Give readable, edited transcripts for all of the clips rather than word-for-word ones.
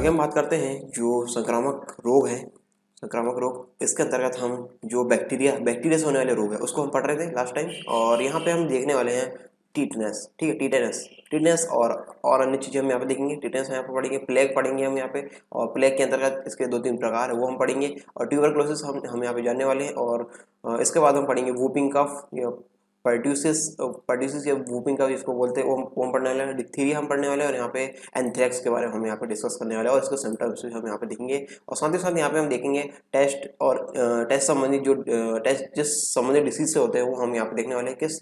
आगे हम बात करते हैं जो संक्रामक रोग है। संक्रामक रोग इसके अंतर्गत हम जो बैक्टीरिया से होने वाले रोग है उसको हम पढ़ रहे थे लास्ट टाइम, और यहाँ पे हम देखने वाले हैं टीटनेस। ठीक है, टीटनेस और अन्य चीज़ें हम यहाँ पे देखेंगे। टीटनेस यहाँ पे पढ़ेंगे, प्लेग पढ़ेंगे हम यहाँ पे, और प्लेग के अंतर्गत इसके 2-3 प्रकार है वो हम पढ़ेंगे, और ट्यूबरक्लोसिस हम यहाँ पे जानने वाले हैं। और इसके बाद हम पढ़ेंगे वूपिंग कफ या पर्ट्यूसिस या वूपिंग कफ जिसको बोलते हैं वो हम पढ़ने वाले हैं। डिप्थीरिया हम पढ़ने वाले हैं, और यहाँ पे एंथ्रेक्स के बारे में हम यहाँ पे डिस्कस करने वाले हैं, और इसके सिम्टम्स भी हम यहाँ पे देखेंगे। और साथ ही साथ यहाँ पे हम देखेंगे टेस्ट और टेस्ट संबंधित जो टेस्ट जिस संबंधित डिसीज से होते हैं वो हम यहाँ पे देखने वाले हैं, किस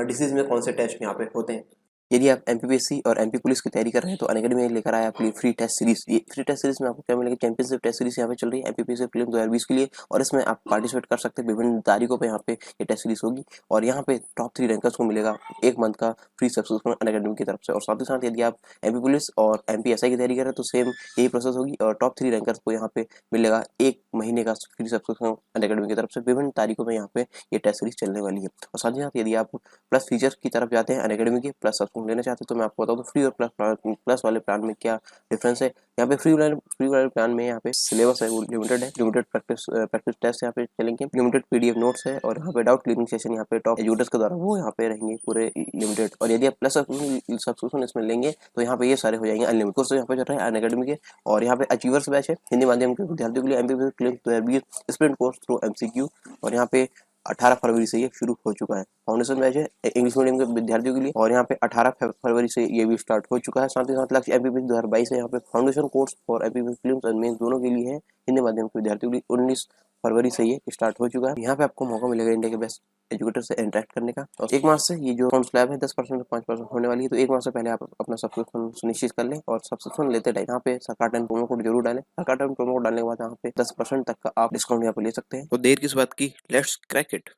डिसीज में कौन से टेस्ट यहाँ पे होते हैं। यदि आप एमपीपीएससी और एमपी पुलिस की तैयारी कर रहे हैं तो अनअकैडमी में लेकर आया आपके लिए फ्री टेस्ट सीरीज। ये फ्री टेस्ट सीरीज में आपको क्या मिलेगा, चैंपियनशिप टेस्ट सीरीज यहाँ पे चल रही है एमपीपीएससी प्रीलिम्स 2020 के लिए, और इसमें आप पार्टिसिपेट कर सकते हैं। विभिन्न तारीखों पे यहाँ पे ये टेस्ट सीरीज होगी, और यहाँ पे टॉप 3 रैंकर्स को मिलेगा 1 मंथ का फ्री सब्सक्रिप्शन अनअकैडमी की तरफ से। और साथ ही साथ यदि आप एमपी पुलिस और एमपीएसआई की तैयारी कर रहे हैं तो सेम यही प्रोसेस होगी, और टॉप 3 रैंकर्स को यहाँ पे मिलेगा 1 महीने का फ्री सब्सक्रिप्शन अनअकैडमी की तरफ से। विभिन्न तारीखों में यहाँ पे ये टेस्ट सीरीज चलने वाली है। और साथ ही साथ यदि आप प्लस फीचर की तरफ जाते हैं अनअकैडमी के, प्लस सब्सक्रिप्शन लेना चाहते हैं, तो मैं आपको बताऊँ तो फ्री और प्लस वाले प्लान में क्या डिफरेंस है। यहाँ पे फ्री वाले प्लान में यहाँ पे सिलेबस है वो लिमिटेड है, लिमिटेड प्रैक्टिस टेस्ट यहाँ पे चलेंगे, लिमिटेड पीडीएफ नोट्स है, और यहाँ पे डाउट क्लियरिंग सेशन यहाँ पे टॉप एजुकेटर्स के द्वारा वो यहाँ पे रहेंगे पूरे लिमिटेड। और यदि आप प्लस सब्सक्रिप्शन इसमें लेंगे तो यहाँ पे ये सारे हो जाएंगे अनलिमिटेड कोर्स यहाँ पे चल रहे हैं अनअकैडमी के। और यहाँ पे अचीवर्स बैच है हिंदी माध्यम के विद्यार्थियों के लिए, MPPSC 2020 sprint course through MCQ, और यहाँ पे 18 फरवरी से ये शुरू हो चुका है। फाउंडेशन बैच है इंग्लिश मीडियम के विद्यार्थियों के लिए, और यहाँ पे 18 फरवरी से ये भी स्टार्ट हो चुका है। साथ ही साथ लक्ष्य एमपीपीएससी 2022 है, यहाँ पे फाउंडेशन कोर्स और एमपीपीएससी प्रीलिम्स एंड मेंस दोनों के लिए है हिंदी माध्यम के विद्यार्थियों के लिए। 19 फरवरी से ये स्टार्ट हो चुका है। यहाँ पे आपको मौका मिलेगा इंडिया के बेस्ट एजुकेटर से इंटरेक्ट करने का। और 1 माह से ये जो फॉर्म स्लैब है 10% से 5% होने वाली है, तो 1 माह से पहले आप अपना सब्सक्रिप्शन सुनिश्चित कर लें। और सब्सक्रिप्शन लेते टाइम यहाँ पे सरकार टाइम प्रोमो कोड जरूर डालें। सरकार टाइम प्रोमो कोड डालने के बाद यहाँ पे 10% तक का आप डिस्काउंट यहाँ पे ले सकते हैं। तो देर किस बात की, लेट्स क्रैक इट।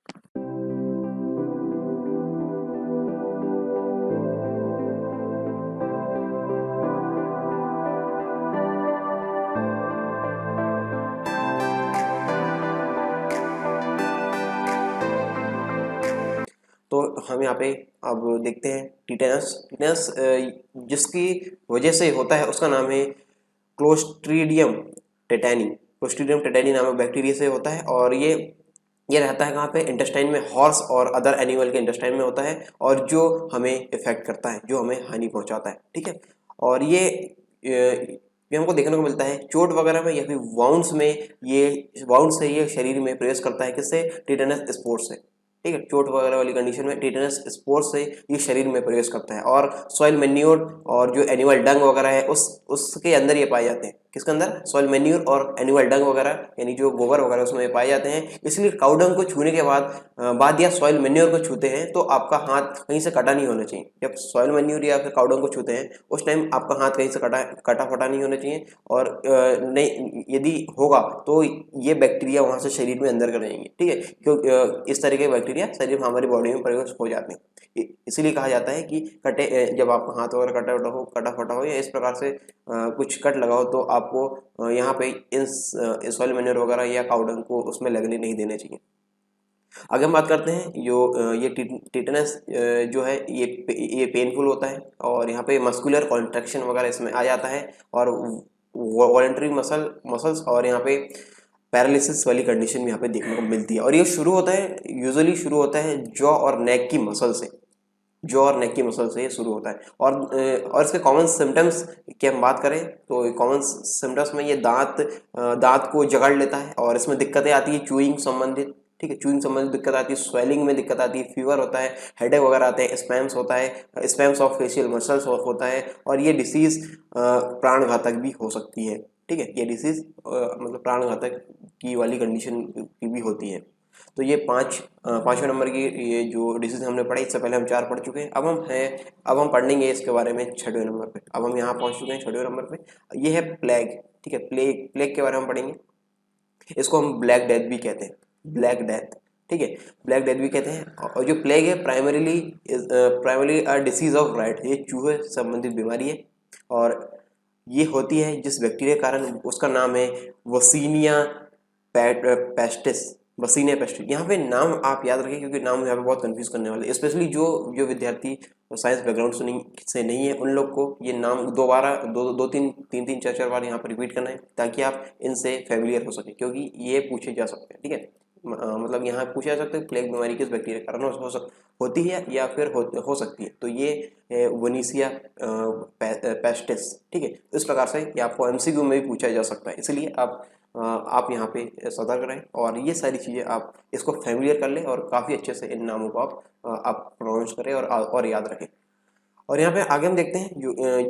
तो हम यहाँ पे अब देखते हैं टीटेनस जिसकी वजह से होता है उसका नाम है क्लोस्ट्रीडियम टेटानी नामक बैक्टीरिया से होता है। और ये रहता है कहाँ पे, इंटेस्टाइन में, हॉर्स और अदर एनिमल के इंटेस्टाइन में होता है, और जो हमें इफेक्ट करता है, जो हमें हानि पहुंचाता है। ठीक है, और ये हमको देखने को मिलता है चोट वगैरह में या फिर वाउंड से ये शरीर में प्रवेश करता है। किससे, टीटेनस स्पोर से। ठीक है, चोट वगैरह वाली कंडीशन में टीटेनस स्पोर से ये शरीर में प्रवेश करता है, और सॉइल मैन्योर और जो एनिमल डंग वगैरह है उसके अंदर ये पाए जाते हैं। किसके अंदर, सॉइल मैन्योर और एनिमल डंग वगैरह यानी जो गोबर वगैरह उसमें ये पाए जाते हैं। इसलिए काउ डंग को छूने के बाद या सॉइल मैन्योर को छूते हैं तो आपका हाथ कहीं से कटा नहीं होना चाहिए। जब सॉइल मैन्योर या फिर काउ डंग को छूते हैं उस टाइम आपका हाथ कहीं से कटा फटा नहीं होना चाहिए, और नहीं यदि होगा तो ये बैक्टीरिया वहां से शरीर में अंदर कर जाएंगे। ठीक है, क्योंकि इस तरह के बैक्टीरिया शरीर में हमारी बॉडी में प्रवेश हो जाते हैं। इसीलिए कहा जाता है कि जब आप हाथ वगैरह कटा फटा हो या इस प्रकार से कुछ कट लगाओ तो आपको यहाँ पे इन सॉइल मैन्योर वगैरह या काउ डंग को उसमें लगने नहीं देने चाहिए। आगे हम बात करते हैं ये टिटनस जो है ये पेनफुल होता है, और यहाँ पे मस्कुलर कॉन्ट्रैक्शन वगैरह इसमें आ जाता है, और वॉलंटरी मसल्स और यहाँ पे पैरालिसिस वाली कंडीशन भी यहाँ पे देखने को मिलती है। और ये यूजुअली शुरू होता है जॉ और नेक की मसल से ये शुरू होता है। और इसके कॉमन सिम्टम्स की हम बात करें तो कॉमन सिम्टम्स में ये दांत को जकड़ लेता है, और इसमें दिक्कतें आती है चूइंग संबंधित। ठीक है, चूइंग संबंधित दिक्कत आती है, स्वेलिंग में दिक्कत आती है, फीवर होता है, हेडेक वगैरह आते हैं, स्पैम्स होता है, स्पैम्स ऑफ फेशियल मसल्स होता है, और ये डिसीज प्राणघातक भी हो सकती है। ठीक है, ये डिसीज मतलब प्राणघातक की वाली कंडीशन की भी होती है। तो ये पांचवें नंबर की ये जो डिसीज हमने पढ़े, इससे पहले हम 4 पढ़ चुके हैं। अब हम पढ़ेंगे इसके बारे में 6वें नंबर पे। अब हम यहाँ पहुँच चुके हैं 6वें नंबर पे। ये है प्लेग। ठीक है, प्लेग के बारे में हम पढ़ेंगे। इसको हम ब्लैक डेथ भी कहते हैं, ब्लैक डेथ। ठीक है, ब्लैक डेथ भी कहते हैं। और जो प्लेग है primarily a disease of right, ये चूहे संबंधित बीमारी है, और ये होती है जिस बैक्टीरिया के कारण, उसका नाम है वसीनिया पेस्टिस। यहाँ पे नाम आप याद रखें क्योंकि नाम यहाँ पे बहुत कंफ्यूज करने वाले, स्पेशली जो विद्यार्थी साइंस बैकग्राउंड से नहीं है उन लोग को ये नाम दोबारा दो तीन चार चार बार यहाँ पर रिपीट करना है ताकि आप इनसे फेमिलियर हो सके, क्योंकि ये पूछे जा सकते हैं। ठीक है, मतलब यहाँ पूछा जा सकता है प्लेग बीमारी किस बैक्टीरिया के कारण होती है या फिर हो सकती है, तो ये वनीसिया पेस्टिस। ठीक है, इस प्रकार से ये आपको एमसीक्यू में भी पूछा जा सकता है, इसलिए आप यहाँ पे सतर्क रहें और ये सारी चीज़ें आप इसको फेमिलियर कर लें और काफ़ी अच्छे से इन नामों को आप प्रोनाउंस करें और याद रखें। और यहाँ पे आगे हम देखते हैं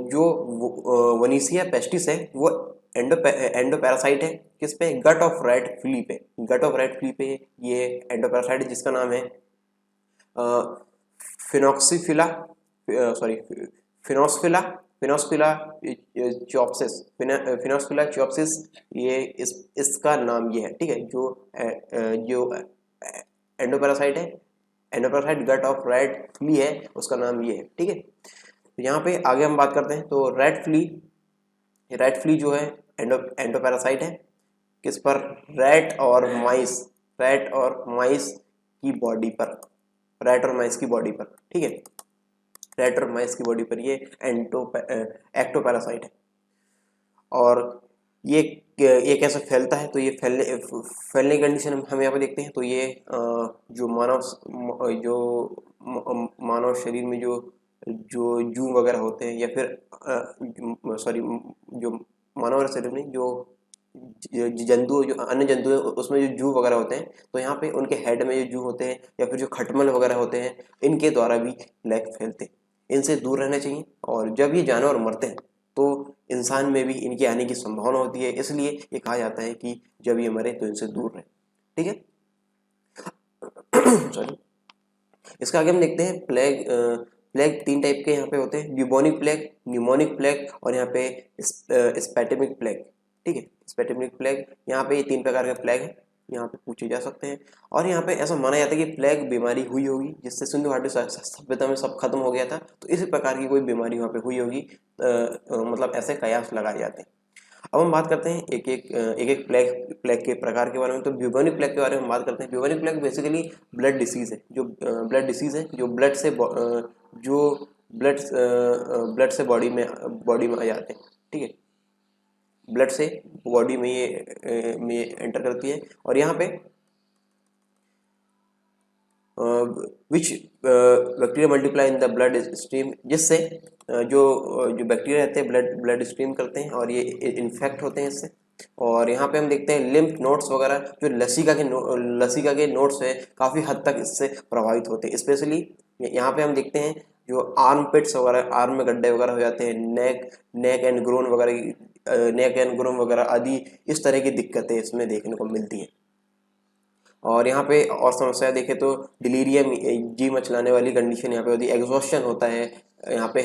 जो वनीसिया पेस्टिस है वो एंडो पैरासाइट है किस पे, गट ऑफ रेड फ्ली पे। गट ऑफ रेड फ्ली पे ये एंडो पैरासाइट है जिसका नाम है फिनॉक्सीफिला सॉरी फिनोस्फिला फिनोस्फिला चॉप्सिस फिनोस्फिला चॉप्सिस, ये इसका नाम ये है। ठीक है, जो एंडोपैरासाइट है, endoparasite gut of red flea है, उसका नाम ये है। ठीक है, तो यहाँ पे आगे हम बात करते हैं तो रेड फ्ली जो है एंडोपैरासाइट है किस पर, रैट और माइस की बॉडी पर, रैट और माइस की बॉडी पर। ठीक है, रैट और माइस की बॉडी पर ये एक्टोपैरासाइट है। और ये कैसे फैलता है, तो ये फैलने की कंडीशन हम यहाँ पे देखते हैं। तो ये जो मानव शरीर में जो जू वगैरह होते हैं या फिर सॉरी जो मानव शरीर में जो जंतु जो अन्य जंतु है उसमें जो जू वगैरह होते हैं, तो यहाँ पे उनके हेड में जो जू होते हैं या फिर जो खटमल वगैरह होते हैं, इनके द्वारा भी प्लेग फैलते हैं। इनसे दूर रहना चाहिए, और जब ये जानवर मरते हैं तो इंसान में भी इनके आने की संभावना होती है, इसलिए ये कहा जाता है कि जब ये मरे तो इनसे दूर रहे। ठीक है, सॉरी। इसका आगे हम देखते हैं प्लेग तीन टाइप के यहाँ पे होते हैं, ब्यूबोनिक प्लेग, न्यूमोनिक प्लेग और यहाँ पे स्पेटेमिक प्लेग। ठीक है, स्पेटेमिक प्लेग, यहाँ पे ये तीन प्रकार के प्लेग है, यहाँ पे पूछे जा सकते हैं। और यहाँ पे ऐसा माना जाता है कि प्लेग बीमारी हुई होगी जिससे सिंधु घाटी सभ्यता में सब खत्म हो गया था, तो इसी प्रकार की कोई बीमारी वहाँ पे हुई होगी, मतलब ऐसे कयास लगाए जाते हैं। अब हम बात करते हैं एक एक प्लेग के प्रकार के बारे में। तो ब्यूबोनिक प्लेग के बारे में हम बात करते हैं। Bubonic plague basically blood disease है, जो ब्लड से बॉडी में आ जाते हैं। ठीक है, ब्लड से बॉडी में ये एंटर करती है, और यहाँ पे विच bacteria multiply in the blood stream, जिससे जो बैक्टीरिया रहते हैं ब्लड स्ट्रीम करते हैं और ये इन्फेक्ट होते हैं इससे। और यहाँ पे हम देखते हैं लिम्फ नोड्स वगैरह, जो लसिका के नोड्स है, काफ़ी हद तक इससे प्रभावित होते हैं। स्पेशली यहाँ पे हम देखते हैं जो आर्म पिट्स वगैरह, आर्म में गड्ढे वगैरह हो जाते हैं, नेक एंड ग्रोन वगैरह आदि, इस तरह की दिक्कतें इसमें देखने को मिलती हैं। और यहाँ पे और समस्या देखें तो डिलीरियम, जी मचलाने वाली कंडीशन यहाँ पे होती है, एग्जॉस्शन होता है, यहाँ पे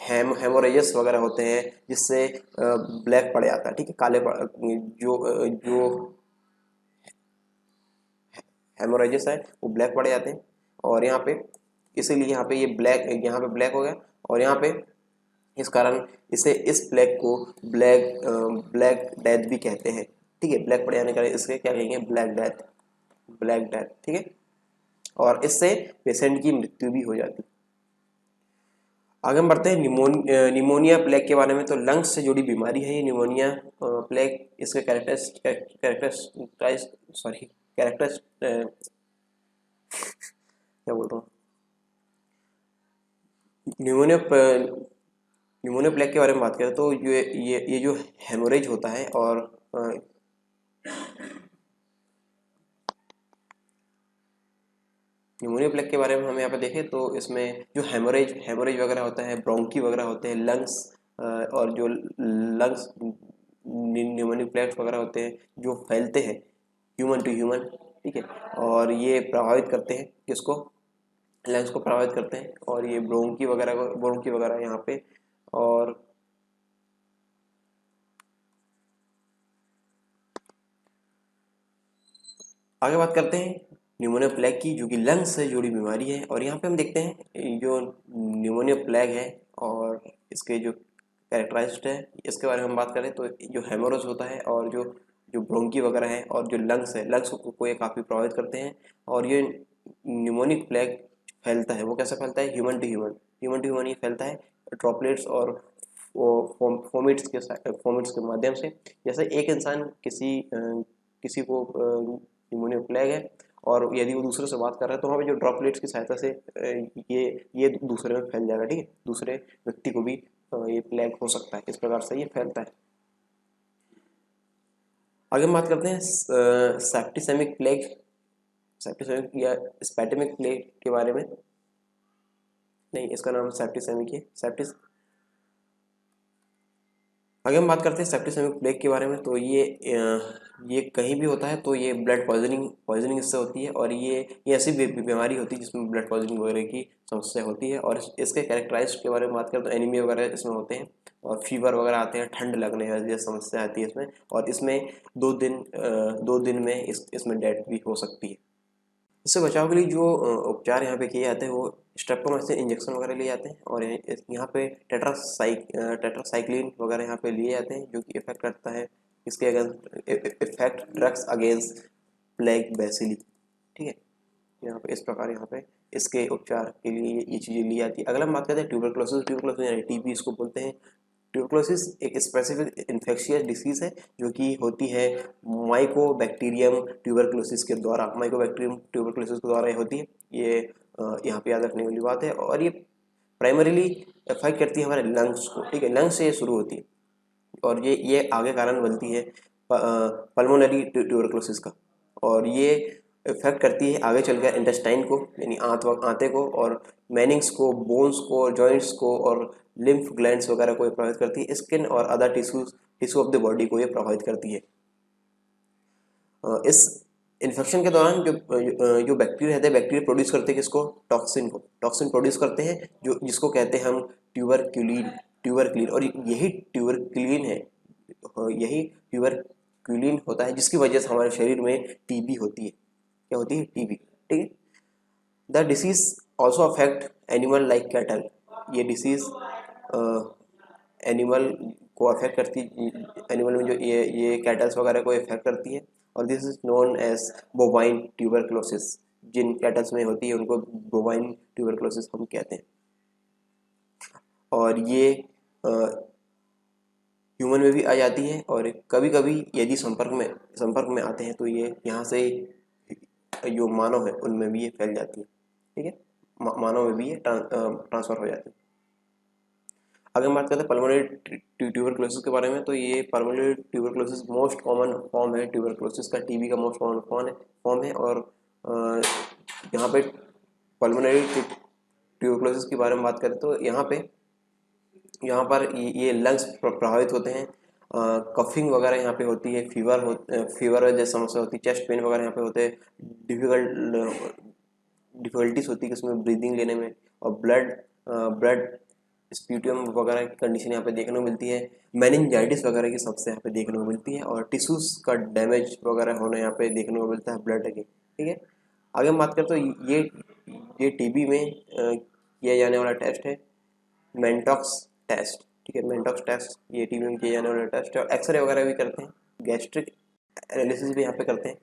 हेमोरेजेस वगैरह होते हैं जिससे ब्लैक पड़ जाता है। ठीक है, जो हेमोरेजेस है वो ब्लैक पड़ जाते हैं, और यहाँ पे इसीलिए यहाँ पे यहाँ पे ब्लैक हो गया, और यहाँ पे इस कारण इस ब्लैक को ब्लैक डेथ भी कहते हैं। ठीक है, ब्लैक पड़ जाने का इसके क्या कहेंगे, ब्लैक डेथ। ठीक है, और इससे पेशेंट की मृत्यु भी हो जाती है। आगे हम बढ़ते हैं निमोनिया प्लेग के बारे में। तो लंग्स से जुड़ी बीमारी है ये निमोनिया प्लेग। इसके क्या बोल रहा हूँ, निमोनिया प्लेग के बारे में बात करें तो ये जो हेमोरेज होता है, और निमोनिया प्लेग के बारे में हम यहाँ पे देखें तो इसमें जो हेमोरेज वगैरह होता है, ब्रोंकी वगैरह होते हैं, लंग्स और जो लंग्स निमोनिक प्लेग्स वगैरह होते हैं जो फैलते हैं ह्यूमन टू ह्यूमन। ठीक है, और ये प्रभावित करते हैं किसको, लंग्स को प्रभावित करते हैं, और ये ब्रोंकी वगैरह यहाँ पे। और आगे बात करते हैं न्यूमोनिया प्लेग की, जो कि लंग्स से जुड़ी बीमारी है। और यहाँ पे हम देखते हैं जो न्यूमोनिया प्लेग है और इसके जो कैरेक्टराइज्ड है, इसके बारे में हम बात करें तो जो हेमोरेज होता है और जो ब्रोंकी वगैरह है और जो लंग्स है, लंग्स को ये काफ़ी प्रभावित करते हैं। और ये न्यूमोनिक प्लेग फैलता है, वो कैसे फैलता है, ह्यूमन ह्यूमन टू ह्यूमन ये फैलता है ड्रॉपलेट्स और फोमिट्स के माध्यम से। जैसे एक इंसान किसी को न्यूमोनिया प्लेग है और यदि वो दूसरे से बात कर रहा है तो वहाँ पे जो ड्रॉपलेट्स की सहायता से ये दूसरे में फैल जाएगा, ठीक है, दूसरे व्यक्ति को भी ये प्लेग हो सकता है, इस प्रकार से ये फैलता है। आगे हम बात करते हैं सेप्टिसेमिक प्लेग, सेप्टिसेमिक या स्पैटिमिक प्लेग के बारे में। नहीं, इसका नाम सेप्टिसेमिक है, सेप्टिस। आगे हम बात करते हैं सेप्टिसेमिक प्लेग के बारे में। तो ये कहीं भी होता है तो ये ब्लड पॉइजनिंग इससे होती है, और ये ऐसी बीमारी होती है जिसमें ब्लड पॉइजनिंग वगैरह की समस्या होती है। और इसके कैरेक्टराइज के बारे में बात करें तो एनीमिया वगैरह इसमें होते हैं, और फीवर वगैरह आते हैं, ठंड लगने जैसी समस्या आती है इसमें, और इसमें 2 दिन में इसमें डेथ भी हो सकती है। इससे बचाव के लिए जो उपचार यहाँ पे किए जाते हैं वो स्ट्रेप्टोमाइसिन इंजेक्शन वगैरह लिए जाते हैं, और यहाँ पे टेट्रासाइक्लिन वगैरह यहाँ पे लिए जाते हैं, जो कि इफेक्ट करता है इसके against effect drugs against plague bacilli, ठीक है। यहाँ पे इस प्रकार यहाँ पे इसके उपचार के लिए ये चीज़ें ली जाती है। अगला हम बात करते हैं ट्यूबरक्लोसिस यानी टीबी इसको बोलते हैं। ट्यूबरक्लोसिस एक स्पेसिफिक इन्फेक्शियस डिसीज़ है जो कि होती है माइकोबैक्टीरियम ट्यूबरक्लोसिस के द्वारा, माइकोबैक्टीरियम ट्यूबरक्लोसिस के द्वारा ये होती है। ये यहाँ पे याद रखने वाली बात है, और ये प्राइमरीली अफेक्ट करती है हमारे लंग्स को, ठीक है, लंग्स से ये शुरू होती है, और ये आगे कारण बनती है पल्मोनरी ट्यूबरक्लोसिस का, और ये इफेक्ट करती है आगे चलकर इंटेस्टाइन को यानी आंते को, और मैनिंग्स को, बोन्स को, जॉइंट्स को, और लिम्फ ग्लैंड्स वगैरह को ये प्रभावित करती है। स्किन और other tissue of the body को ये प्रभावित करती है। इस इन्फेक्शन के दौरान जो बैक्टीरिया रहते हैं, बैक्टीरिया प्रोड्यूस करते हैं किसको, टॉक्सिन प्रोड्यूस करते हैं, जो जिसको कहते हैं हम ट्यूबरक्लीन, और यही ट्यूबरक्लीन है, यही ट्यूबरक्लीन होता है जिसकी वजह से हमारे शरीर में टीबी होती है। क्या होती है, टीबी, ठीक है। The disease also affect animal like cattle, ये डिसीज एनिमल को अफेक्ट करती, एनिमल में जो ये कैटल्स वगैरह को इफेक्ट करती है, और this is known as bovine tuberculosis. जिन कैटल्स में होती है उनको बोवाइन ट्यूबरक्लोसिस हम कहते हैं, और ये ह्यूमन में भी आ जाती है, और कभी कभी यदि संपर्क में आते हैं तो ये यहाँ से जो मानव है उनमें भी ये फैल जाती है, ठीक है, मानव में भी ये ट्रांसफर हो जाती है। अगर हम बात करते हैं पल्मोनरी ट्यूबरक्लोसिस के बारे में, तो ये pulmonary tuberculosis most common form है ट्यूबरक्लोसिस का, टीबी का मोस्ट कॉमन फॉर्म है। और यहाँ पे पल्मोनरी ट्यूबरक्लोसिस के बारे में बात करें तो यहाँ पर ये लंग्स प्रभावित होते हैं, कफिंग वगैरह यहाँ पे होती है, फीवर जैसी समस्या होती है, चेस्ट पेन वगैरह यहाँ पे होते हैं, डिफिकल्टीज होती है इसमें ब्रीदिंग लेने में, और ब्लड स्प्यूटियम वगैरह की कंडीशन यहाँ पे देखने को मिलती है, मेनिंजाइटिस वगैरह की समस्या यहाँ पे देखने को मिलती है, और टिश्यूज का डैमेज वगैरह होना यहाँ पे देखने को मिलता है ब्लड के, ठीक है। आगे हम बात करते हैं तो ये टीबी में किया जाने वाला टेस्ट है मेंटॉक्स टेस्ट, ठीक है, मेंटॉक्स टेस्ट ये टीबी में किया जाने वाला टेस्ट है, और एक्सरे वगैरह भी करते हैं, गैस्ट्रिक एनालिसिस भी यहाँ पे करते हैं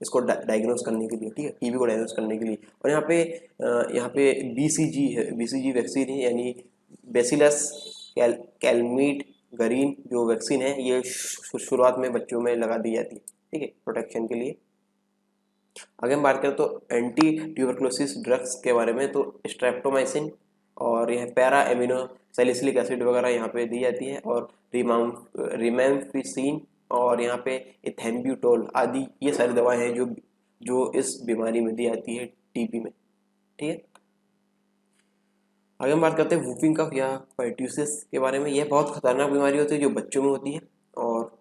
इसको डायग्नोस करने के लिए, ठीक है, टीबी को डायग्नोस करने के लिए। और यहाँ पे बीसीजी है, बीसीजी वैक्सीन है, यानी बेसिलस कैलमीट गरीन जो वैक्सीन है ये शुरुआत में बच्चों में लगा दी जाती है, ठीक है, प्रोटेक्शन के लिए। आगे हम बात करें तो एंटी ट्यूबरक्लोसिस ड्रग्स के बारे में, तो स्ट्रेप्टोमाइसिन और यह पैरा एमिनो सैलिसिलिक एसिड वगैरह यहाँ पे दी जाती है, और रिमेम्फिसिन और यहाँ पे इथेम्ब्यूटोल आदि ये सारी दवाएं हैं जो इस बीमारी में दी जाती है टीबी में, ठीक है। आगे हम बात करते हैं वूफिंग कफ या पर्ट्यूसिस के बारे में। यह बहुत खतरनाक बीमारी होती है जो बच्चों में होती है, और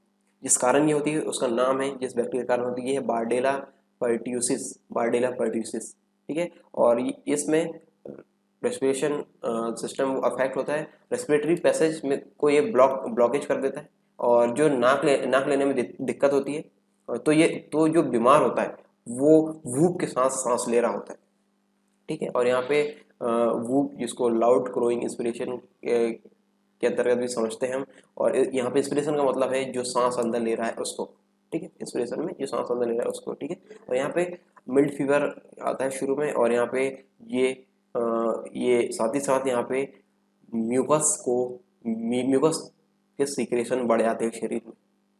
जिस कारण ये होती है उसका नाम है, जिस बैक्टीरिया के कारण होती है, यह बार्डेला पर्ट्यूसिस, ठीक है। और इसमें रेस्पिरेशन सिस्टम अफेक्ट होता है, रेस्पिरेटरी पैसेज में को ये ब्लॉकेज कर देता है, और जो नाक लेने में दिक्कत होती है, तो जो बीमार होता है वो वूप के साथ सांस ले रहा होता है, ठीक है। और यहाँ पे वूप जिसको लाउड क्रोइंग इंस्पिरेशन के अंतर्गत भी समझते हैं हम, और यहाँ पे इंस्पिरेशन का मतलब है जो सांस अंदर ले रहा है उसको, ठीक है, इंस्पिरेशन में जो सांस अंदर ले रहा है उसको, ठीक है। और यहाँ पे मिल्ड फीवर आता है शुरू में, और यहाँ पे ये ये साथ ही साथ यहाँ पे म्यूकस के सीक्रेशन बढ़ जाते हैं शरीर में,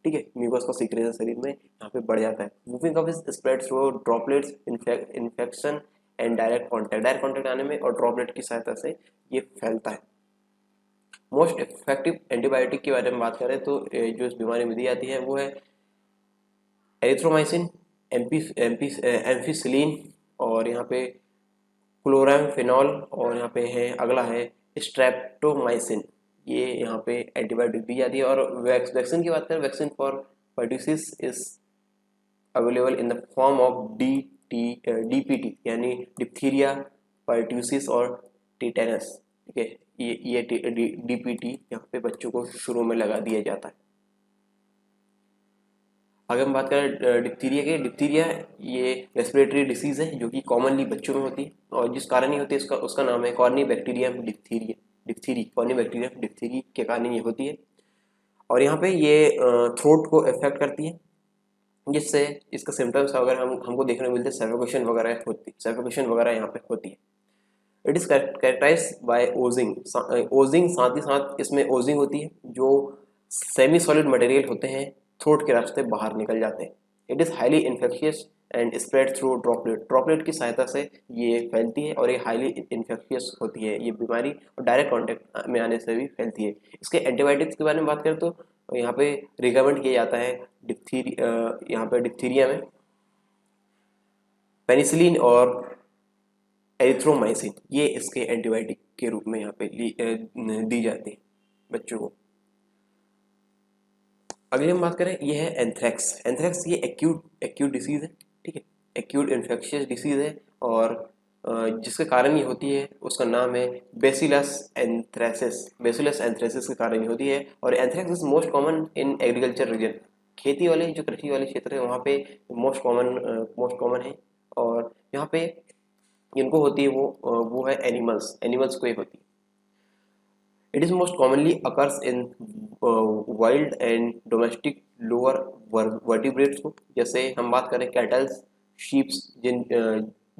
ठीक है, म्यूकस का सीक्रेशन शरीर में यहाँ पे बढ़ जाता है। Whooping cough is spread through droplets, infection and direct contact आने में और ड्रॉपलेट की सहायता से ये फैलता है। मोस्ट इफेक्टिव एंटीबायोटिक के बारे में बात करें तो जो इस बीमारी में दी जाती है वो है एरिथ्रोमाइसिन, एम्फीसिलिन, और यहाँ पे क्लोरामफेनॉल, और यहाँ पे है अगला है स्ट्रेप्टोमाइसिन। ये यहाँ पे एंटीबायोटिक दी जाती है। और वैक्सीन की बात करें, vaccine for pertussis is available in the form of DPT, यानी डिप्थीरिया, पर्ट्यूसिस और टिटेनस, ठीक है। ये डीपीटी यहाँ पे बच्चों को शुरू में लगा दिया जाता है। अगर हम बात करें डिप्थीरिया की, डिप्थीरिया ये रेस्पिरेटरी डिसीज है जो कि कॉमनली बच्चों में होती है, और जिस कारण ही होती है उसका नाम है कॉर्नीबैक्टीरियम डिप्थीरी, कॉर्नीबैक्टीरियम डिप्थीरी के कारण ये होती है। और यहाँ पे ये थ्रोट को इफेक्ट करती है, जिससे इसका सिम्टम्स अगर हमको देखने को मिलते हैं, सफोकेशन वगैरह यहाँ पे होती है। It is characterize by oozing, साथ ही साथ इसमें ओजिंग होती है, जो सेमी सॉलिड मटेरियल होते हैं थ्रोट के रास्ते बाहर निकल जाते हैं। It is highly infectious and spread through droplet की सहायता से ये फैलती है, और ये हाईली इन्फेक्शियस होती है ये बीमारी, और डायरेक्ट कॉन्टैक्ट में आने से भी फैलती है। इसके एंटीबायोटिक्स के बारे में बात करें तो यहाँ पे रिकमेंड किया जाता है यहाँ पे डिप्थीरिया में पेनिसिलिन और एरिथ्रोमाइसिन, ये इसके एंटीबायोटिक के रूप में यहाँ पे दी जाती है बच्चों को। अगली हम बात करें, ये है एंथ्रेक्स। एंथ्रेक्स ये एक्यूट डिसीज है, ठीक है, एक्यूट इन्फेक्शियस डिसीज है, और जिसके कारण ये होती है उसका नाम है बेसिलस एंथ्रेसिस के कारण ये होती है। और anthrax is most common in agriculture region, खेती वाले जो कृषि वाले क्षेत्र है वहाँ पे मोस्ट कॉमन है। और यहाँ पे जिनको होती है वो है एनिमल्स को ही होती है। It is most commonly occurs in wild and domestic lower vertebrates को, जैसे हम बात करें कैटल्स, शीप्स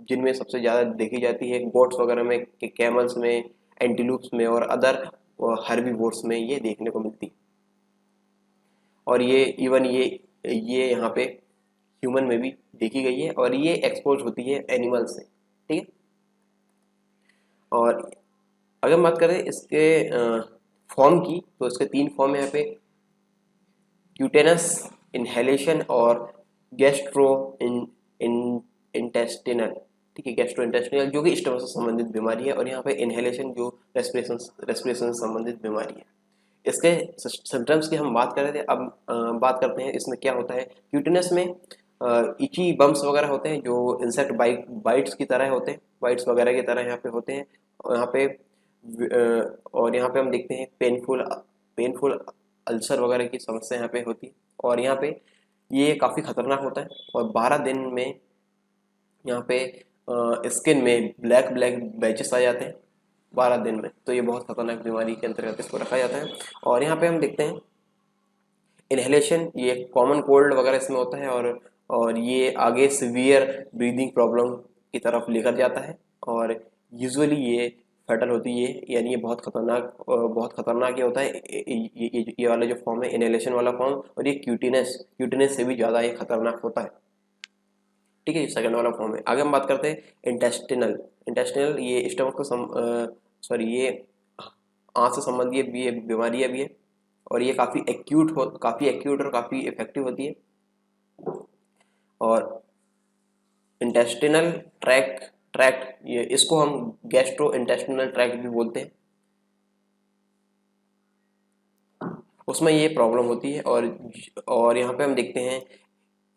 जिनमें सबसे ज़्यादा देखी जाती है, गोट्स वगैरह में, कैमल्स में, एंटीलूप्स में, और अदर हर्बीवोर्स में ये देखने को मिलती है। और ये इवन ये यहाँ पे ह्यूमन में भी देखी गई है, और ये एक्सपोज होती है एनिमल से, ठीक है। और अगर हम बात करें इसके फॉर्म की, तो इसके 3 फॉर्म है यहाँ पे, क्यूटेनस, इनहेलेशन, और गैस्ट्रो इंटेस्टिनल, ठीक है, गैस्ट्रो इंटेस्टिनल जो कि स्टमक से संबंधित बीमारी है, और यहाँ पे इनहेलेशन जो रेस्पिरेशन से संबंधित बीमारी है। इसके सिम्टम्स की हम बात कर रहे थे, अब बात करते हैं इसमें क्या होता है। क्यूटेनस में इची बम्स वगैरह होते हैं जो इंसेक्ट बाइट्स की तरह होते हैं, बाइट्स वगैरह की तरह यहाँ पे होते हैं, और यहाँ पे हम देखते हैं पेनफुल अल्सर वगैरह की समस्या यहाँ पे होती है। और यहाँ पे ये काफ़ी खतरनाक होता है, और 12 दिन में यहाँ पे स्किन में ब्लैक बैचेस आ जाते हैं 12 दिन में, तो ये बहुत खतरनाक बीमारी के अंतर्गत इसको रखा जाता है। और यहाँ पे हम देखते हैं इनहेलेशन, ये कॉमन कोल्ड वगैरह इसमें होता है, और ये आगे सीवियर ब्रीदिंग प्रॉब्लम की तरफ लेकर जाता है, और यूजुअली ये फैटल होती है, यानी ये बहुत खतरनाक ये होता है, ये वाला जो फॉर्म है इनहेलेशन वाला फॉर्म, और ये क्यूटिनस से भी ज़्यादा ये खतरनाक होता है, ठीक है, ये सेकंड वाला फॉर्म है। आगे हम बात करते हैं इंटेस्टिनल ये स्टमक को ये आँत से संबंधित भी ये बीमारियाँ भी है, और ये काफ़ी एक्यूट और काफ़ी इफेक्टिव होती है। और इंटेस्टिनल ट्रैक्ट ये इसको हम गैस्ट्रो इंटेस्टिनल ट्रैक्ट भी बोलते हैं, उसमें ये प्रॉब्लम होती है। और यहाँ पे हम देखते हैं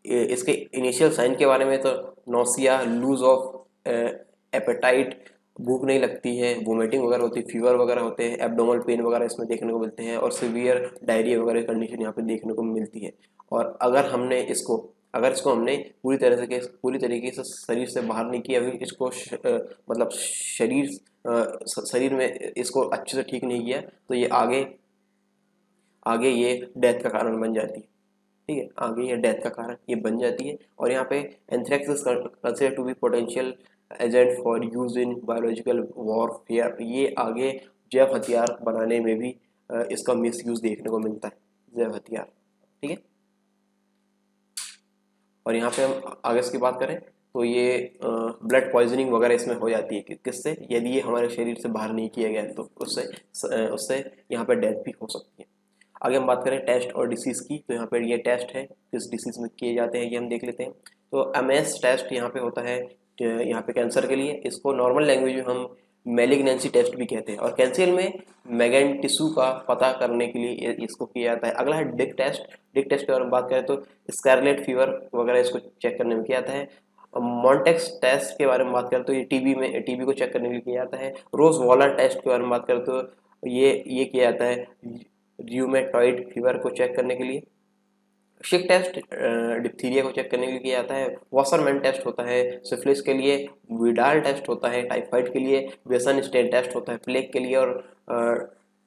इसके इनिशियल साइन के बारे में, तो नोसिया, लूज ऑफ एपेटाइट, भूख नहीं लगती है, वोमिटिंग वगैरह होती है, फीवर वगैरह होते हैं, एब्डोमल पेन वगैरह इसमें देखने को मिलते हैं, और सीवियर डायरिया वगैरह कंडीशन यहाँ पे देखने को मिलती है। और अगर इसको हमने पूरी तरीके से शरीर से बाहर नहीं किया, अभी इसको मतलब शरीर में इसको अच्छे से ठीक नहीं किया, तो ये आगे ये डेथ का कारण बन जाती है, ठीक है, आगे ये डेथ का कारण ये बन जाती है। और यहाँ पे anthrax is considered to be potential agent for use in biological warfare. ये आगे जैव हथियार बनाने में भी इसका मिस यूज देखने को मिलता है, जैव हथियार। ठीक है, और यहाँ पे हम आगे इसकी बात करें तो ये ब्लड पॉइजनिंग वगैरह इसमें हो जाती है किससे, यदि ये हमारे शरीर से बाहर नहीं किया गया तो उससे यहाँ पे डेथ भी हो सकती है। आगे हम बात करें टेस्ट और डिसीज़ की, तो यहाँ पर ये टेस्ट है किस डिसीज़ में किए जाते हैं ये हम देख लेते हैं। तो एमएस टेस्ट यहाँ पे होता है यहाँ पे कैंसर के लिए, इसको नॉर्मल लैंग्वेज में हम मैलिग्नेंसी टेस्ट भी कहते हैं, और कैंसर में मैगन टिश्यू का पता करने के लिए इसको किया जाता है। अगला है डिक टेस्ट। डिक टेस्ट के बारे में बात करें तो स्कारलेट फीवर वगैरह इसको चेक करने में किया जाता है। मॉन्टेक्स टेस्ट के बारे में बात करें तो ये टीबी को चेक करने के लिए किया जाता है। रोज वॉलर टेस्ट के बारे में बात करें तो ये किया जाता है र्यूमेटॉइड फीवर को चेक करने के लिए। शिक टेस्ट डिप्थीरिया को चेक करने के लिए किया जाता है। वॉसरमैन टेस्ट होता है सिफिलिस के लिए। विडाल टेस्ट होता है टाइफाइड के लिए। वेसन स्टेन टेस्ट होता है प्लेग के लिए। और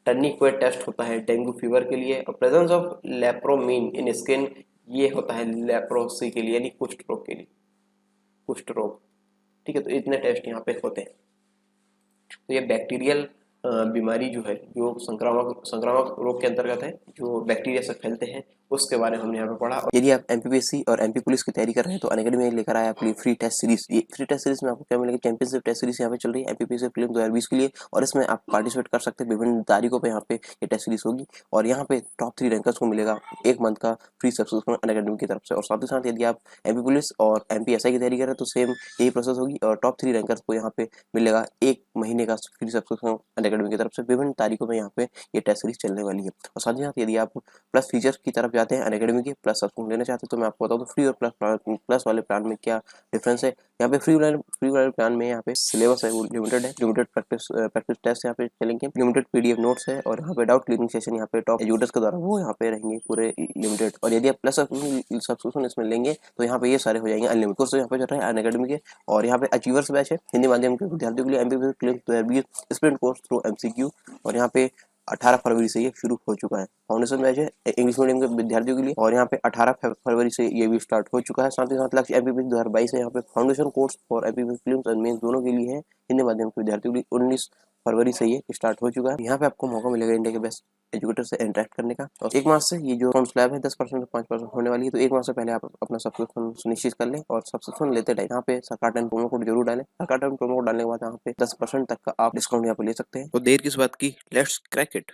टर्निक्वेट टेस्ट होता है डेंगू फीवर के लिए। और प्रेजेंस ऑफ लेप्रोमीन इन स्किन, ये होता है लेप्रोसी के लिए, यानी कुष्ठ रोग के लिए, कुष्ठ रोग। ठीक है, तो इतने टेस्ट यहाँ पे होते हैं। तो ये बैक्टीरियल बीमारी जो है, जो संक्रामक रोग के अंतर्गत है, जो बैक्टीरिया से फैलते हैं, उसके बारे में हमने यहाँ पे पढ़ा। यदि आप एमपीपीएससी और एमपी पुलिस की तैयारी कर रहे हैं तो अनअकैडमी में लेकर आया अपनी फ्री टेस्ट सीरीज। ये फ्री टेस्ट सीरीज में आपको क्या मिलेगा, चैंपियनशिप टेस्ट सीरीज यहाँ पे चल रही है एमपीपीएससी प्रीलिम 2020 के लिए, और इसमें आप पार्टिसिपेट कर सकते हैं। विभिन्न तारीखों पर यहाँ पे ये टेस्ट सीरीज होगी, और यहाँ पे टॉप 3 रैंकर्स को मिलेगा 1 मंथ का फ्री सब्सक्रिप्शन अनअकैडमी की तरफ से। और साथ ही साथ यदि आप एमपी पुलिस और एमपीएसआई की तैयारी कर रहे हैं तो सेम यही प्रोसेस होगी, और टॉप 3 रैंकर्स को यहाँ पे मिलेगा 1 महीने का फ्री सब्सक्रिप्शन अनअकैडमी की तरफ से। विभिन्न तारीखों में यहाँ पे ये टेस्ट सीरीज चलने वाली है। और साथ ही साथ यदि आप प्लस फीचर की तरफ जाते हैं अनअकैडमी के, प्लस सब्सक्रिप्शन लेना चाहते हैं, तो मैं आपको बताऊँ तो फ्री और प्लस वाले प्लान में क्या डिफरेंस है। यहाँ पे फ्री वाले प्लान में यहाँ पे सिलेबस है वो लिमिटेड है, लिमिटेड प्रैक्टिस टेस्ट यहाँ पे चलेंगे, लिमिटेड पीडीएफ नोट्स है, और यहाँ पे डाउट क्लियरिंग सेशन यहाँ पे टॉप एजुकेटर्स के द्वारा वो यहाँ पे रहेंगे पूरे लिमिटेड। और यदि आप प्लस सब्सक्रिप्शन इसमें लेंगे तो यहाँ पे ये सारे हो जाएंगे अनलिमिटेड। कोर्स यहाँ पे चल रहा है अनअकैडमी के, और यहाँ पे अचीवर्स बैच है हिंदी माध्यम के विद्यार्थियों के लिए, MPPSC prelims 2020 sprint course through MCQ, और यहाँ पे 18 फरवरी से ये शुरू हो चुका है। फाउंडेशन बैच है इंग्लिश मीडियम के विद्यार्थियों के लिए, और यहाँ पे 18 फरवरी से ये भी स्टार्ट हो चुका है। साथ ही साथ लक्ष्य एमपीपीएससी 2022 है, यहाँ पे foundation course for MPPSC prelims and mains दोनों के लिए है, हिंदी माध्यम के विद्यार्थियों के लिए 19 फरवरी से ये स्टार्ट हो चुका है। यहाँ पे आपको मौका मिलेगा इंडिया के बेस्ट एजुकेटर से इंटरेक्ट करने का। और 1 माह से ये जो फॉर्म स्लैब है 10% से 5% होने वाली है, तो 1 माह से पहले आप अपना सब्सक्रिप्शन सुनिश्चित कर लें। और सब्सक्रिप्शन लेते टाइम यहाँ पे सरकार टाइम प्रोमो कोड जरूर डालें। सरकार टाइम प्रोमो कोड डालने के बाद यहाँ पे 10% तक का आप डिस्काउंट यहाँ पे ले सकते हैं। तो देर किस बात की, लेट्स क्रैक इट।